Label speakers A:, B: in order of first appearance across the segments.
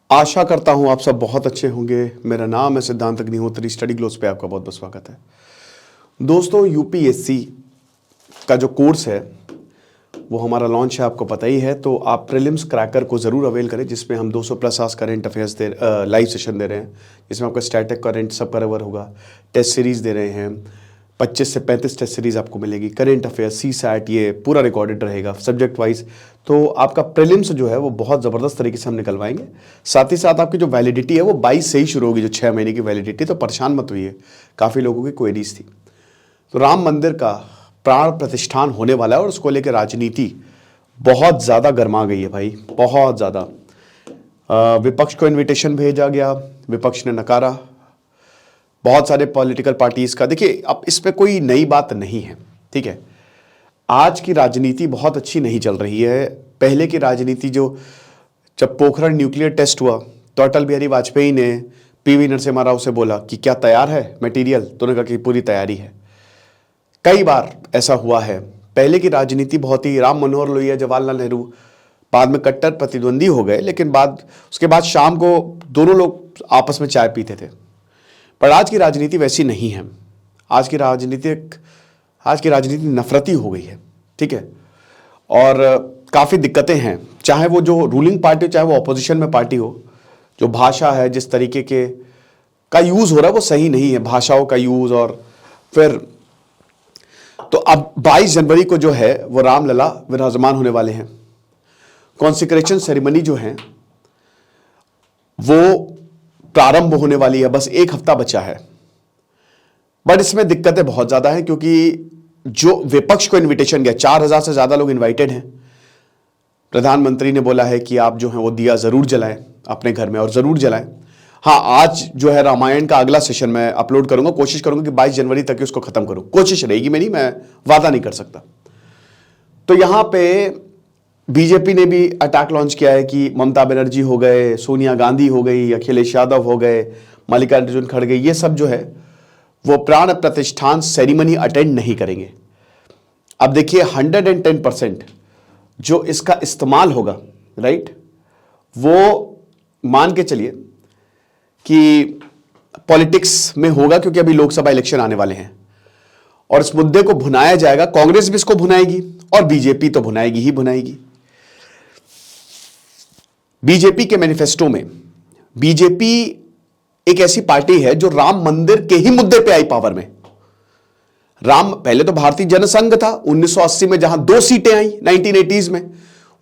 A: आशा करता हूँ आप सब बहुत अच्छे होंगे। मेरा नाम है सिद्धांत अग्निहोत्री। स्टडी ग्लोस पे आपका बहुत बहुत स्वागत है। दोस्तों, यूपीएससी का जो कोर्स है वो हमारा लॉन्च है, आपको पता ही है। तो आप प्रीलिम्स क्रैकर को ज़रूर अवेल करें, जिसमें हम 200 plus hours current affairs live session दे रहे हैं, जिसमें आपका स्टैटिक करंट सब कवर होगा। टेस्ट सीरीज़ दे रहे हैं, 25 से 35 टेस्ट सीरीज़ आपको मिलेगी। करेंट अफेयर्स, सी सैट, ये पूरा रिकॉर्डेड रहेगा सब्जेक्ट वाइज। तो आपका प्रीलिम्स जो है वो बहुत ज़बरदस्त तरीके से हम निकलवाएंगे। साथ ही साथ आपकी जो वैलिडिटी है वो 22 से ही शुरू होगी, जो 6 महीने की वैलिडिटी। तो परेशान मत हुई है, काफ़ी लोगों की क्वेरीज थी। तो राम मंदिर का प्राण प्रतिष्ठान होने वाला है और उसको लेकर राजनीति बहुत ज़्यादा गर्मा गई है भाई, बहुत ज़्यादा। विपक्ष को इन्विटेशन भेजा गया, विपक्ष ने नकारा। बहुत सारे पॉलिटिकल पार्टीज का, देखिए अब इस पे कोई नई बात नहीं है, ठीक है। आज की राजनीति बहुत अच्छी नहीं चल रही है। पहले की राजनीति जब पोखरण न्यूक्लियर टेस्ट हुआ तो अटल बिहारी वाजपेयी ने पीवी नरसिम्हा राव से बोला कि क्या तैयार है मटेरियल, तो उन्होंने कहा कि पूरी तैयारी है। कई बार ऐसा हुआ है। पहले की राजनीति बहुत ही, राम मनोहर लोहिया, जवाहरलाल नेहरू बाद में कट्टर प्रतिद्वंदी हो गए, लेकिन उसके बाद शाम को दोनों लोग आपस में चाय पीते थे। पर आज की राजनीति वैसी नहीं है। आज की राजनीति नफरती हो गई है, ठीक है। और काफ़ी दिक्कतें हैं, चाहे वो जो रूलिंग पार्टी हो, चाहे वो अपोजिशन में पार्टी हो। जो भाषा है, जिस तरीके का यूज़ हो रहा है वो सही नहीं है, भाषाओं का यूज़। और फिर तो अब 22 जनवरी को जो है वो रामलला विराजमान होने वाले हैं। कॉन्सिक्रेशन सेरेमनी जो है वो प्रारंभ होने वाली है, बस एक हफ्ता बचा है। बट इसमें दिक्कतें बहुत ज़्यादा हैं, क्योंकि जो विपक्ष को इनविटेशन गया, 4000 से ज़्यादा लोग इनवाइटेड हैं। प्रधानमंत्री ने बोला है कि आप जो है वो दिया ज़रूर जलाएं अपने घर में, और ज़रूर जलाएं। हाँ, आज जो है रामायण का अगला सेशन मैं अपलोड करूंगा, कोशिश करूंगा कि 22 जनवरी तक उसको खत्म करूं। कोशिश रहेगी मेरी, मैं वादा नहीं कर सकता। तो यहां पे बीजेपी ने भी अटैक लॉन्च किया है कि ममता बनर्जी हो गए, सोनिया गांधी हो गई, अखिलेश यादव हो गए, मल्लिकार्जुन खड़गे, ये सब जो है वो प्राण प्रतिष्ठान सेरेमनी अटेंड नहीं करेंगे। अब देखिए 110% जो इसका इस्तेमाल होगा, राइट, वो मान के चलिए कि पॉलिटिक्स में होगा, क्योंकि अभी लोकसभा इलेक्शन आने वाले हैं और इस मुद्दे को भुनाया जाएगा। कांग्रेस भी इसको भुनाएगी और बीजेपी तो भुनाएगी ही भुनाएगी। बीजेपी के मैनिफेस्टो में, बीजेपी एक ऐसी पार्टी है जो राम मंदिर के ही मुद्दे पे आई पावर में। पहले तो भारतीय जनसंघ था 1980 में, जहां 2 सीटें आई 1980s में।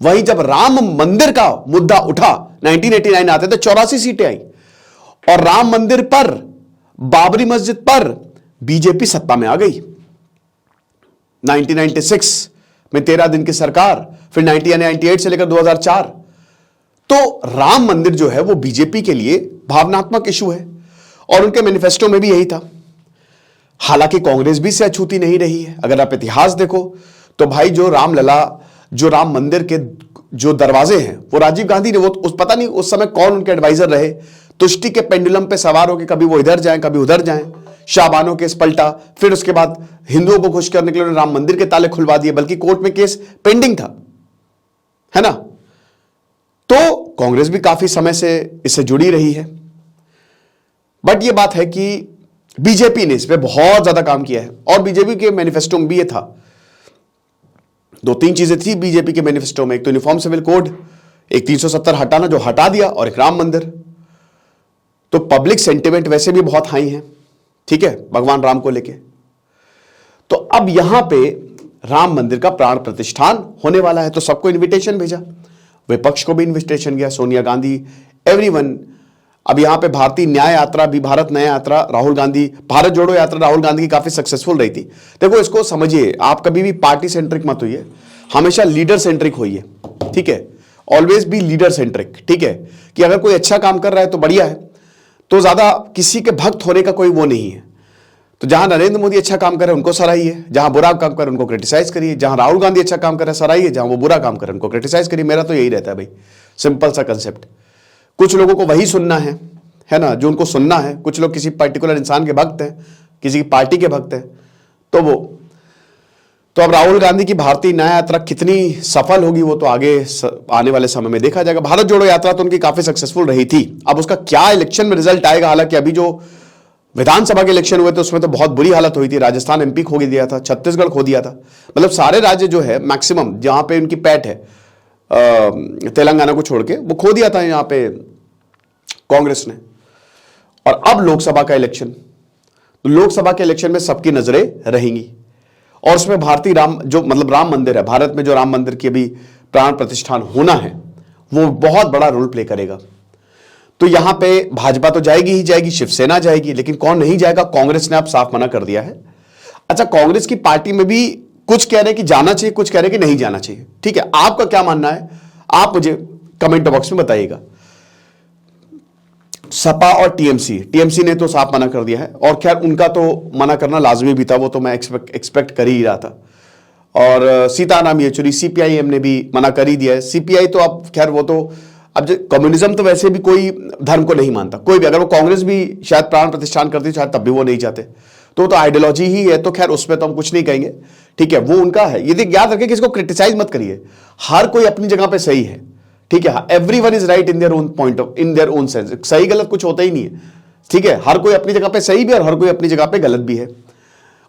A: वहीं जब राम मंदिर का मुद्दा उठा 1989 आते तो 84 सीटें आई। और राम मंदिर पर, बाबरी मस्जिद पर बीजेपी सत्ता में आ गई। 1996 में 13 दिन की सरकार, फिर 1998 से लेकर 2004। तो राम मंदिर जो है वो बीजेपी के लिए भावनात्मक इशू है, और उनके मैनिफेस्टो में भी यही था। हालांकि कांग्रेस भी से अछूती नहीं रही है। अगर आप इतिहास देखो तो भाई, जो राम मंदिर के जो दरवाजे हैं वो राजीव गांधी ने, वो पता नहीं उस समय कौन उनके एडवाइजर रहे, तुष्टि के पेंडुलम पे सवार होकर कभी वो इधर जाएं कभी उधर जाएं, शाहबानों केस पलटा। फिर उसके बाद हिंदुओं को खुश करने के लिए राम मंदिर के ताले खुलवा दिए, बल्कि कोर्ट में केस पेंडिंग था, है ना। तो कांग्रेस भी काफी समय से इससे जुड़ी रही है। बट ये बात है कि बीजेपी ने इस पे बहुत ज्यादा काम किया है, और बीजेपी के मैनिफेस्टो में भी ये था। 2-3 चीजें थी बीजेपी के मैनिफेस्टो में, एक तो यूनिफॉर्म सिविल कोड, एक 370 हटाना जो हटा दिया, और एक राम मंदिर। तो पब्लिक सेंटिमेंट वैसे भी बहुत हाई है, ठीक है, भगवान राम को लेके। तो अब यहां पे राम मंदिर का प्राण प्रतिष्ठान होने वाला है, तो सबको इनविटेशन भेजा, विपक्ष को भी इनविटेशन गया, सोनिया गांधी, एवरीवन। अब यहां पे भारतीय न्याय यात्रा भी, भारत न्याय यात्रा, राहुल गांधी, भारत जोड़ो यात्रा राहुल गांधी की काफी सक्सेसफुल रही थी। देखो, इसको समझिए, आप कभी भी पार्टी सेंट्रिक मत होइए, हमेशा लीडर सेंट्रिक होइए, ठीक है। ऑलवेज बी लीडर सेंट्रिक, ठीक है। कि अगर कोई अच्छा काम कर रहा है तो बढ़िया है, तो ज्यादा किसी के भक्त होने का कोई वो नहीं है। तो जहां नरेंद्र मोदी अच्छा काम कर रहे हैं उनको सराहिए, जहां बुरा काम कर रहे हैं उनको क्रिटिसाइज करिए, जहां राहुल गांधी अच्छा काम कर रहे हैं सराहिए, जहां वो बुरा काम कर रहे हैं उनको क्रिटिसाइज करिए। मेरा तो यही रहता है भाई, सिंपल सा कंसेप्ट। कुछ लोगों को वही सुनना है ना, जो उनको सुनना है। कुछ लोग किसी पर्टिकुलर इंसान के भक्त हैं, किसी पार्टी के भक्त हैं, तो वो तो अब राहुल गांधी की भारतीय न्याय यात्रा कितनी सफल होगी वो तो आगे आने वाले समय में देखा जाएगा। भारत जोड़ो यात्रा तो उनकी काफी सक्सेसफुल रही थी। अब उसका क्या इलेक्शन में रिजल्ट आएगा, हालांकि अभी जो विधानसभा के इलेक्शन हुए थे उसमें तो बहुत बुरी हालत हुई थी। राजस्थान एमपी खो दिया था, छत्तीसगढ़ खो दिया था, मतलब सारे राज्य जो है मैक्सिमम जहां पे उनकी पैठ है तेलंगाना को छोड़ के वो खो दिया था यहां पे कांग्रेस ने। और अब लोकसभा का इलेक्शन, तो लोकसभा के इलेक्शन में सबकी नजरें रहेंगी और उसमें भारतीय राम जो मतलब राम मंदिर है, भारत में जो राम मंदिर की अभी प्राण प्रतिष्ठान होना है वो बहुत बड़ा रोल प्ले करेगा। तो यहां पे भाजपा तो जाएगी ही जाएगी, शिवसेना जाएगी, लेकिन कौन नहीं जाएगा, कांग्रेस ने अब साफ मना कर दिया है। अच्छा, कांग्रेस की पार्टी में भी कुछ कह रहे हैं कि जाना चाहिए, कुछ कह रहे हैं कि नहीं जाना चाहिए। ठीक है, आपका क्या मानना है, आप मुझे कमेंट बॉक्स में बताइएगा। सपा और टीएमसी ने तो साफ मना कर दिया है, और खैर उनका तो मना करना लाजमी भी था, वो तो मैं एक्सपेक्ट कर ही रहा था। और सीताराम येचुरी सीपीआईएम ने भी मना कर ही दिया है। सीपीआई तो अब खैर वो तो अब जो कम्युनिज्म तो वैसे भी कोई धर्म को नहीं मानता, कोई भी, अगर वो कांग्रेस भी शायद प्राण प्रतिष्ठान करती शायद तब भी वो नहीं चाहते, तो आइडियोलॉजी ही है, तो खैर उसमें तो हम कुछ नहीं कहेंगे। ठीक है, वो उनका है। ये याद रखें कि इसको क्रिटिसाइज मत करिए, हर कोई अपनी जगह पे सही है। ठीक है, everyone is right in their own point of in their own sense, सही गलत कुछ होता ही नहीं है। ठीक है, हर कोई अपनी जगह पे सही भी और हर कोई अपनी जगह पे गलत भी है।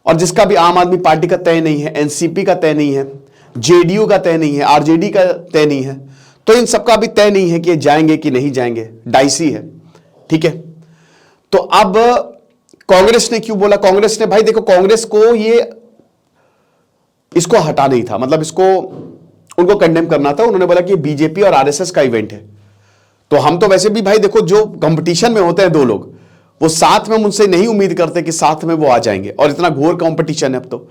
A: और जिसका भी आम आदमी पार्टी का तय नहीं है, एनसीपी का तय नहीं है, जेडीयू का तय नहीं है, आरजेडी का तय नहीं है, तो इन सबका भी तय नहीं है कि जाएंगे कि नहीं जाएंगे, डाइसी है। ठीक है, तो अब कांग्रेस ने क्यों बोला, कांग्रेस ने भाई देखो, कांग्रेस को ये इसको हटा नहीं था, मतलब इसको उनको कंडेम करना था। उन्होंने बोला कि बीजेपी और आरएसएस का इवेंट है, तो हम तो वैसे भी भाई देखो जो कंपटीशन में होते हैं दो लोग, वो साथ में मुझसे नहीं उम्मीद करते कि साथ में वो आ जाएंगे। और इतना घोर कंपटीशन है, अब तो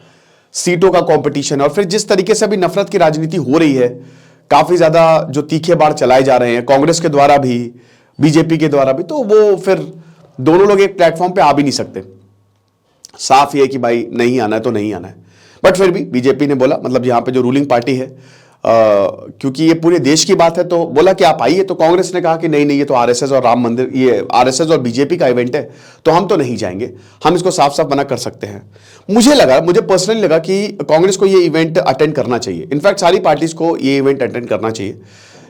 A: सीटों का कंपटीशन है, और फिर जिस तरीके से अभी नफरत की राजनीति हो रही है, काफी ज्यादा जो तीखे बाढ़ चलाए जा रहे हैं कांग्रेस के द्वारा भी, बीजेपी के द्वारा भी, तो वो फिर दोनों लोग एक प्लेटफॉर्म पे आ भी नहीं सकते। साफ ये कि भाई नहीं आना है तो नहीं आना है। बट फिर भी बीजेपी ने बोला, मतलब यहां पे जो रूलिंग पार्टी है, क्योंकि ये पूरे देश की बात है, तो बोला कि आप आइए। तो कांग्रेस ने कहा कि नहीं नहीं, ये तो आरएसएस और राम मंदिर, ये आरएसएस और बीजेपी का इवेंट है, तो हम तो नहीं जाएंगे, हम इसको साफ साफ मना कर सकते हैं। मुझे पर्सनली लगा कि कांग्रेस को ये इवेंट अटेंड करना चाहिए। इनफैक्ट सारी पार्टीज को ये इवेंट अटेंड करना चाहिए,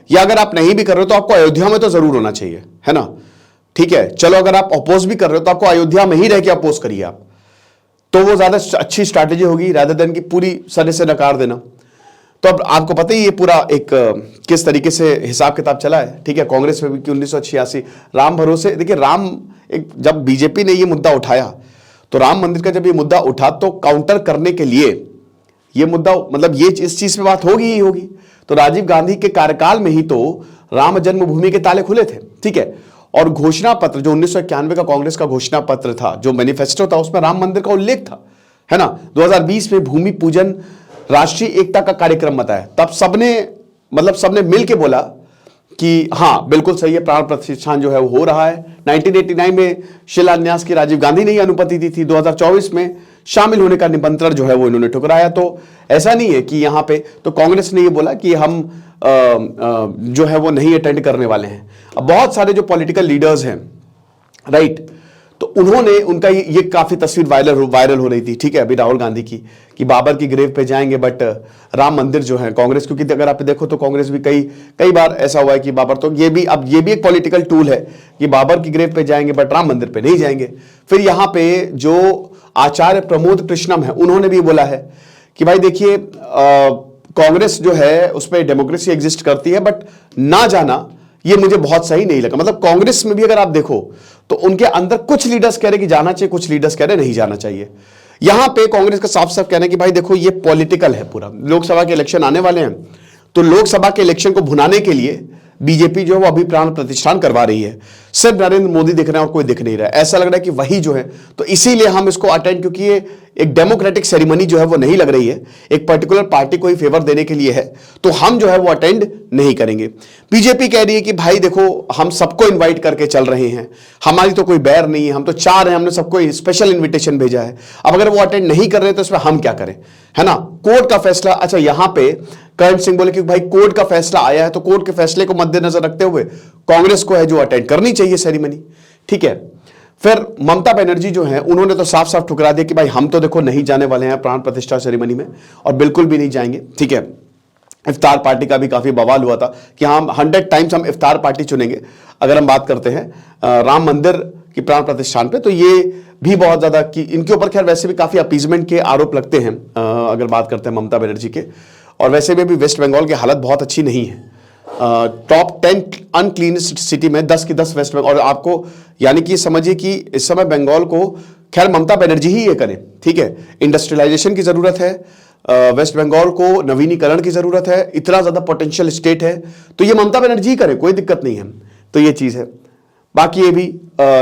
A: या अगर आप नहीं भी कर रहे हो तो आपको अयोध्या में तो जरूर होना चाहिए, है ना। ठीक है, चलो अगर आप अपोज भी कर रहे हो तो आपको अयोध्या में ही रह के अपोज करिए आप, तो वो ज्यादा अच्छी स्ट्रैटेजी होगी रादर देन कि पूरी सरे से नकार देना। तो अब आपको पता ही ये पूरा एक किस तरीके से हिसाब किताब चला है। ठीक है, कांग्रेस में भी कि 1986 राम भरोसे, देखिए राम एक, जब बीजेपी ने ये मुद्दा उठाया, तो राम मंदिर का जब ये मुद्दा उठा तो काउंटर करने के लिए ये मुद्दा, मतलब ये इस चीज पे बात होगी ही होगी। तो राजीव गांधी के कार्यकाल में ही तो राम जन्मभूमि के ताले खुले थे। ठीक है, और घोषणा पत्र जो 1991 का कांग्रेस का घोषणा पत्र था, जो मैनिफेस्टो था, उसमें राम मंदिर का उल्लेख था, है ना। 2020 में भूमि पूजन राष्ट्रीय एकता का कार्यक्रम बताया, तब सबने मिल के बोला कि हाँ बिल्कुल सही है, प्राण प्रतिष्ठान जो है वो हो रहा है। 1989 में शिलान्यास की राजीव गांधी ने अनुमति दी थी, 2024 में शामिल होने का निमंत्रण जो है वो इन्होंने ठुकराया। तो ऐसा नहीं है कि यहाँ पे तो कांग्रेस ने ये बोला कि हम जो है वो नहीं अटेंड करने वाले हैं। अब बहुत सारे जो पॉलिटिकल लीडर्स हैं, राइट, तो उन्होंने उनका ये काफी तस्वीर वायरल हो रही थी। ठीक है, अभी राहुल गांधी की कि बाबर की ग्रेव पे जाएंगे, बट राम मंदिर जो है कांग्रेस, क्योंकि अगर आप देखो तो कांग्रेस भी कई बार ऐसा हुआ है कि बाबर, तो ये भी एक पॉलिटिकल टूल है कि बाबर की ग्रेव पे जाएंगे बट राम मंदिर पे नहीं जाएंगे। फिर यहाँ पे जो आचार्य प्रमोद कृष्णम है, उन्होंने भी बोला है कि भाई देखिए कांग्रेस जो है उस पर डेमोक्रेसी एग्जिस्ट करती है, बट ना जाना ये मुझे बहुत सही नहीं लगा। मतलब कांग्रेस में भी अगर आप देखो तो उनके अंदर कुछ लीडर्स कह रहे कि जाना चाहिए, कुछ लीडर्स कह रहे नहीं जाना चाहिए। यहां पे कांग्रेस का साफ साफ कहना है कि भाई देखो ये पॉलिटिकल है पूरा, लोकसभा के इलेक्शन आने वाले हैं, तो लोकसभा के इलेक्शन को भुनाने के लिए बीजेपी जो है वो अभी प्राण प्रतिष्ठान करवा रही है। सिर्फ नरेंद्र मोदी दिख रहे हैं और कोई दिख नहीं रहा है, ऐसा लग रहा है कि वही जो है, तो इसीलिए हम इसको अटेंड, क्योंकि ये एक डेमोक्रेटिक सेरेमनी जो है वो नहीं लग रही है, एक पर्टिकुलर पार्टी को ही फेवर देने के लिए है, तो हम जो है वो अटेंड नहीं करेंगे। बीजेपी कह रही है कि भाई देखो हम सबको इन्वाइट करके चल रहे हैं, हमारी तो कोई बैर नहीं है, हम तो चाह रहे हैं, हमने सबको स्पेशल इन्विटेशन भेजा है, अब अगर वो अटेंड नहीं कर रहे तो इसमें हम क्या करें, है ना। कोर्ट का फैसला, अच्छा यहां पे करण सिंह बोले कि भाई कोर्ट का फैसला आया है, तो कोर्ट के फैसले को मद्देनजर रखते हुए कांग्रेस को है जो अटेंड करनी चाहिए सेरेमनी। ठीक है, फिर ममता बनर्जी जो है उन्होंने तो साफ साफ ठुकरा दिया कि भाई हम तो देखो नहीं जाने वाले हैं प्राण प्रतिष्ठा सेरेमनी में, और बिल्कुल भी नहीं जाएंगे। ठीक है, इफ्तार पार्टी का भी काफी बवाल हुआ था कि हम 100 टाइम्स हम इफ्तार पार्टी चुनेंगे अगर हम बात करते हैं राम मंदिर की प्राण प्रतिष्ठान पे। तो ये भी बहुत ज्यादा कि इनके ऊपर खैर वैसे भी काफी अपीजमेंट के आरोप लगते हैं अगर बात करते हैं ममता बनर्जी के, और वैसे भी अभी वेस्ट बंगाल की हालत बहुत अच्छी नहीं है। टॉप 10 अनक्लीनेस्ट सिटी में 10 की 10 वेस्ट बंगाल, और आपको यानी कि समझिए कि इस समय बंगाल को खैर ममता बनर्जी ही ये करें। ठीक है, इंडस्ट्रियलाइजेशन की जरूरत है, वेस्ट बंगाल को नवीनीकरण की जरूरत है, इतना ज्यादा पोटेंशियल स्टेट है, तो ये ममता बनर्जी ही करे, कोई दिक्कत नहीं है। तो ये चीज है। बाकी ये भी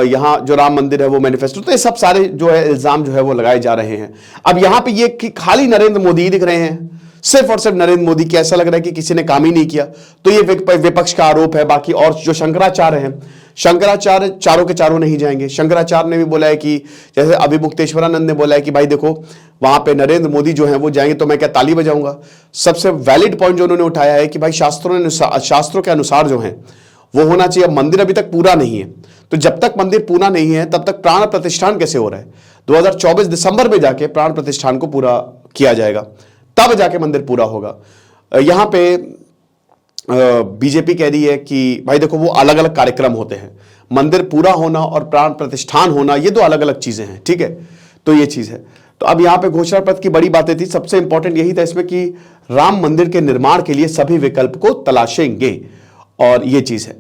A: यहाँ जो राम मंदिर है वो मैनिफेस्टो, तो ये सब सारे जो है इल्जाम जो है वो लगाए जा रहे हैं। अब यहाँ पे ये कि खाली नरेंद्र मोदी ही दिख रहे हैं, सिर्फ और सिर्फ नरेंद्र मोदी की, ऐसा लग रहा है कि किसी ने काम ही नहीं किया, तो ये विपक्ष का आरोप है। बाकी और जो शंकराचार्य हैं, शंकराचार्य चारों के चारों नहीं जाएंगे। शंकराचार्य ने भी बोला है कि जैसे अभी मुक्तेश्वरानंद ने बोला है कि भाई देखो वहां पे नरेंद्र मोदी जो है वो जाएंगे तो मैं क्या ताली बजाऊंगा। सबसे वैलिड पॉइंट जो उन्होंने उठाया है कि भाई शास्त्रों के अनुसार जो है वो होना चाहिए। अब मंदिर अभी तक पूरा नहीं है, तो जब तक मंदिर पूरा नहीं है तब तक प्राण प्रतिष्ठान कैसे हो रहा है? 2024 दिसंबर में जाके प्राण प्रतिष्ठान को पूरा किया जाएगा, तब जाके मंदिर पूरा होगा। यहां पे बीजेपी कह रही है कि भाई देखो वो अलग अलग कार्यक्रम होते हैं, मंदिर पूरा होना और प्राण प्रतिष्ठान होना ये दो अलग अलग चीजें हैं। ठीक है, तो ये चीज है। तो अब यहां पे घोषणा पत्र की बड़ी बातें थी, सबसे इंपॉर्टेंट यही था इसमें कि राम मंदिर के निर्माण के लिए सभी विकल्प को तलाशेंगे, और ये चीज है।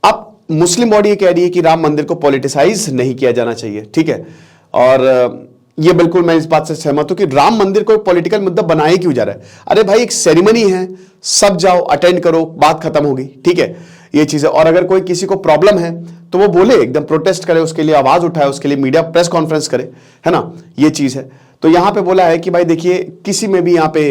A: अब मुस्लिम बॉडी ये कह रही है कि राम मंदिर को पॉलिटिसाइज नहीं किया जाना चाहिए। ठीक है, और ये बिल्कुल मैं इस बात से सहमत हूं कि राम मंदिर को पॉलिटिकल मुद्दा बनाया क्यों जा रहा है? अरे भाई एक सेरेमनी है, सब जाओ अटेंड करो, बात खत्म होगी। ठीक है, ये चीज है। और अगर कोई किसी को प्रॉब्लम है तो वो बोले, एकदम प्रोटेस्ट करे, उसके लिए आवाज उठाए, उसके लिए मीडिया प्रेस कॉन्फ्रेंस करे, है ना, ये चीज है। तो यहां पे बोला है कि भाई देखिए किसी में भी यहाँ पे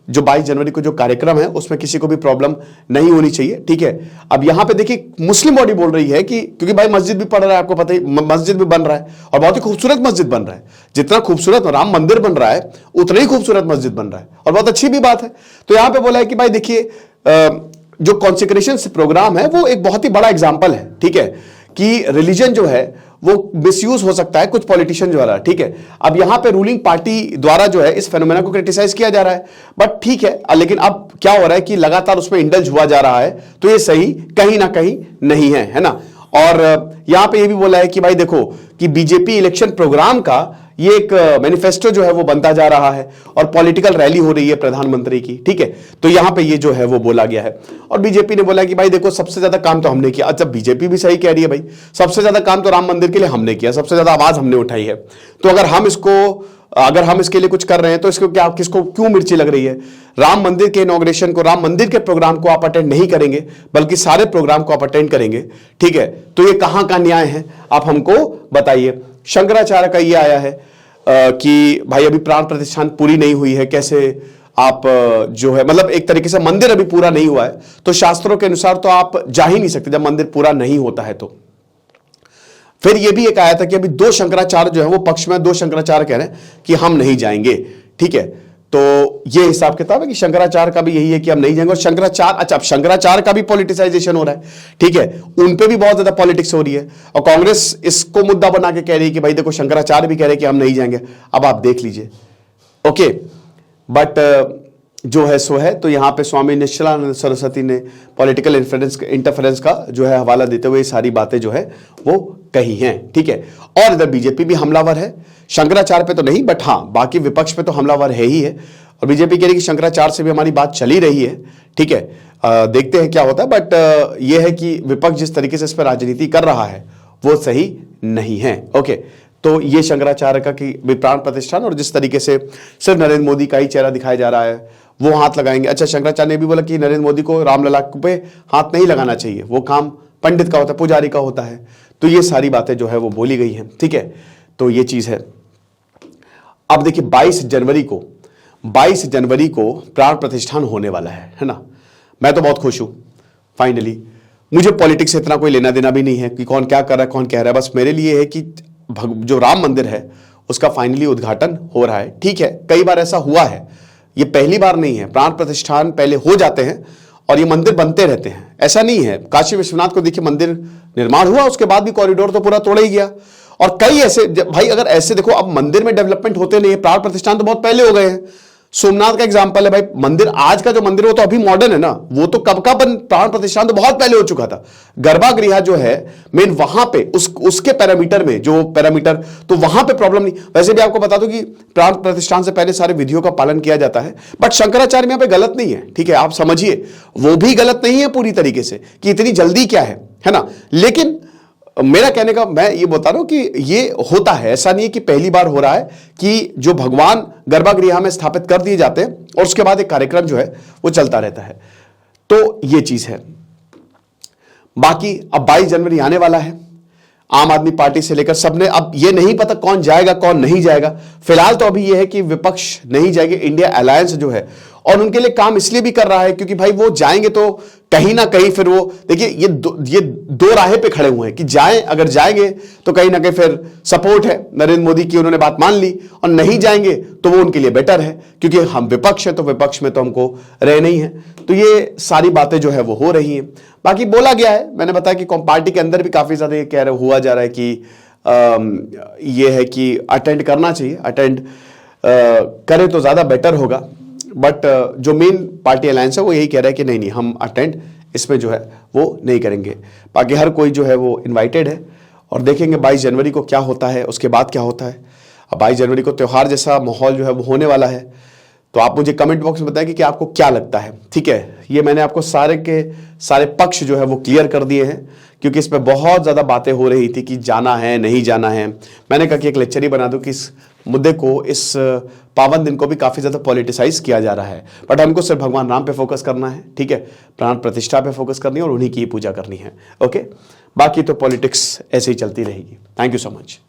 A: जो 22 जनवरी को जो कार्यक्रम है उसमें किसी को भी प्रॉब्लम नहीं होनी चाहिए। ठीक है, अब यहां पे देखिए मुस्लिम बॉडी बोल रही है कि क्योंकि भाई मस्जिद भी पड़ रहा है, आपको पता ही, मस्जिद भी बन रहा है और बहुत ही खूबसूरत मस्जिद बन रहा है। जितना खूबसूरत राम मंदिर बन रहा है उतना ही खूबसूरत मस्जिद बन रहा है, और बहुत अच्छी भी बात है। तो यहां पे बोला है कि भाई देखिए जो कॉन्सेक्रेशन प्रोग्राम है वो एक बहुत ही बड़ा एग्जाम्पल है। ठीक है, कि रिलीजन जो है वो मिसयूज हो सकता है कुछ पॉलिटिशियन द्वारा। ठीक है, अब यहां पे रूलिंग पार्टी द्वारा जो है इस फेनोमेना को क्रिटिसाइज किया जा रहा है, बट ठीक है, लेकिन अब क्या हो रहा है कि लगातार उसमें इंडल्ज हुआ जा रहा है, तो ये सही कहीं ना कहीं नहीं है ना। और यहां पे ये भी बोला है कि भाई देखो कि बीजेपी इलेक्शन प्रोग्राम का ये एक मैनिफेस्टो जो है वो बनता जा रहा है और पॉलिटिकल रैली हो रही है प्रधानमंत्री की। ठीक है, तो यहां पे ये जो है वो बोला गया है। और बीजेपी ने बोला कि भाई देखो सबसे ज्यादा काम तो हमने किया। अच्छा, बीजेपी भी सही कह रही है, भाई सबसे ज्यादा काम तो राम मंदिर के लिए हमने किया, सबसे ज्यादा आवाज हमने उठाई है, तो अगर हम इसके लिए कुछ कर रहे हैं तो इसको क्या, किसको क्यों मिर्ची लग रही है? राम मंदिर के इनॉग्रेशन को, राम मंदिर के प्रोग्राम को आप अटेंड नहीं करेंगे, बल्कि सारे प्रोग्राम को आप अटेंड करेंगे। ठीक है, तो ये कहां का न्याय है, आप हमको बताइए। शंकराचार्य का ये आया है कि भाई अभी प्राण प्रतिष्ठान पूरी नहीं हुई है, कैसे आप जो है मतलब एक तरीके से मंदिर अभी पूरा नहीं हुआ है, तो शास्त्रों के अनुसार तो आप जा ही नहीं सकते जब मंदिर पूरा नहीं होता है। तो फिर यह भी एक आया था कि अभी 2 शंकराचार्य जो है वो पक्ष में 2 शंकराचार्य कह रहे हैं कि हम नहीं जाएंगे। ठीक है, तो ये हिसाब किताब है कि शंकराचार्य का भी यही है कि हम नहीं जाएंगे। और शंकराचार्य, अच्छा अब शंकराचार्य का भी पॉलिटिसाइजेशन हो रहा है। ठीक है, उन पे भी बहुत ज्यादा पॉलिटिक्स हो रही है, और कांग्रेस इसको मुद्दा बना के कह रही है कि भाई देखो शंकराचार्य भी कह रहे हैं कि हम नहीं जाएंगे। अब आप देख लीजिए। ओके, बट जो है सो है। तो यहां पे स्वामी निश्चलानंद सरस्वती ने पॉलिटिकल इंटरफेरेंस का जो है हवाला देते हुए सारी बातें जो है वो कही हैं। ठीक है, और इधर बीजेपी भी हमलावर है, शंकराचार्य पे तो नहीं, बट हाँ बाकी विपक्ष पे तो हमलावर है ही है। और बीजेपी कह रही कि शंकराचार्य से भी हमारी बात चली रही है। ठीक है, देखते हैं क्या होता है, बट यह है कि विपक्ष जिस तरीके से इस पर राजनीति कर रहा है वो सही नहीं है। ओके, तो ये शंकराचार्य का कि प्राण प्रतिष्ठान, और जिस तरीके से सिर्फ नरेंद्र मोदी का ही चेहरा दिखाया जा रहा है वो हाथ लगाएंगे। अच्छा, शंकराचार्य ने भी बोला कि नरेंद्र मोदी को रामलला पे हाथ नहीं लगाना चाहिए, वो काम पंडित का होता है, पुजारी का होता है। तो ये सारी बातें जो है वो बोली गई हैं। ठीक है, तो ये चीज है। अब देखिए 22 जनवरी को प्राण प्रतिष्ठान होने वाला है ना। मैं तो बहुत खुश हूं, फाइनली मुझे पॉलिटिक्स से इतना कोई लेना देना भी नहीं है कि कौन क्या कर रहा है, कौन कह रहा है। बस मेरे लिए है कि जो राम मंदिर है उसका फाइनली उद्घाटन हो रहा है। ठीक है, कई बार ऐसा हुआ है, ये पहली बार नहीं है। प्राण प्रतिष्ठान पहले हो जाते हैं और ये मंदिर बनते रहते हैं, ऐसा नहीं है। काशी विश्वनाथ को देखिए, मंदिर निर्माण हुआ, उसके बाद भी कॉरिडोर तो पूरा तोड़ा ही गया, और कई ऐसे भाई, अगर ऐसे देखो, अब मंदिर में डेवलपमेंट होते नहीं है, प्राण प्रतिष्ठान तो बहुत पहले हो गए हैं। सोमनाथ का एग्जांपल है भाई, मंदिर आज का जो मंदिर वो तो अभी मॉडर्न है ना, वो तो कब का प्राण प्रतिष्ठान तो बहुत पहले हो चुका था। गर्भगृह जो है मेन, वहां पे उसके पैरामीटर में जो पैरामीटर, तो वहां पे प्रॉब्लम नहीं। वैसे भी आपको बता दूं कि प्राण प्रतिष्ठान से पहले सारे विधियों का पालन किया जाता है, बट शंकराचार्य में यहां पे गलत नहीं है, ठीक है, आप समझिए, वो भी गलत नहीं है पूरी तरीके से कि इतनी जल्दी क्या है ना। लेकिन मेरा कहने का, मैं ये बता रहा हूं कि ये होता है, ऐसा नहीं है कि पहली बार हो रहा है कि जो भगवान गर्भगृह में स्थापित कर दिए जाते हैं और उसके बाद एक कार्यक्रम जो है वो चलता रहता है। तो ये चीज है। बाकी अब 22 जनवरी आने वाला है, आम आदमी पार्टी से लेकर सबने, अब ये नहीं पता कौन जाएगा कौन नहीं जाएगा। फिलहाल तो अभी ये है कि विपक्ष नहीं जाएगी, इंडिया अलायंस जो है, और उनके लिए काम इसलिए भी कर रहा है क्योंकि भाई वो जाएंगे तो कहीं ना कहीं फिर वो, देखिए ये दो राहे पे खड़े हुए हैं कि जाएं, अगर जाएंगे तो कहीं ना कहीं फिर सपोर्ट है नरेंद्र मोदी की, उन्होंने बात मान ली, और नहीं जाएंगे तो वो उनके लिए बेटर है क्योंकि हम विपक्ष है, तो विपक्ष में तो हमको रहना ही है। तो ये सारी बातें जो है वो हो रही हैं। बाकी बोला गया है, मैंने बताया कि पार्टी के अंदर भी काफी ज्यादा ये कह रहे हुआ जा रहा है कि ये है कि अटेंड करना चाहिए, अटेंड करें तो ज्यादा बेटर होगा। बट जो मेन पार्टी अलायंस है वो यही कह रहा है कि नहीं हम अटेंड इसमें जो है वो नहीं करेंगे। बाकी हर कोई जो है वो इनवाइटेड है, और देखेंगे 22 जनवरी को क्या होता है, उसके बाद क्या होता है। अब 22 जनवरी को त्यौहार जैसा माहौल जो है वो होने वाला है। तो आप मुझे कमेंट बॉक्स में बताएं कि आपको क्या लगता है, ठीक है। ये मैंने आपको सारे के सारे पक्ष जो है वो क्लियर कर दिए हैं, क्योंकि इसमें बहुत ज़्यादा बातें हो रही थी कि जाना है नहीं जाना है। मैंने कहा कि एक लेक्चर ही बना दूं कि इस मुद्दे को, इस पावन दिन को भी काफ़ी ज़्यादा पॉलिटिसाइज किया जा रहा है, बट हमको सिर्फ भगवान राम पे फोकस करना है, ठीक है, प्राण प्रतिष्ठा पे फोकस करनी है और उन्हीं की पूजा करनी है। ओके, बाकी तो पॉलिटिक्स ऐसे ही चलती रहेगी। Thank you so much.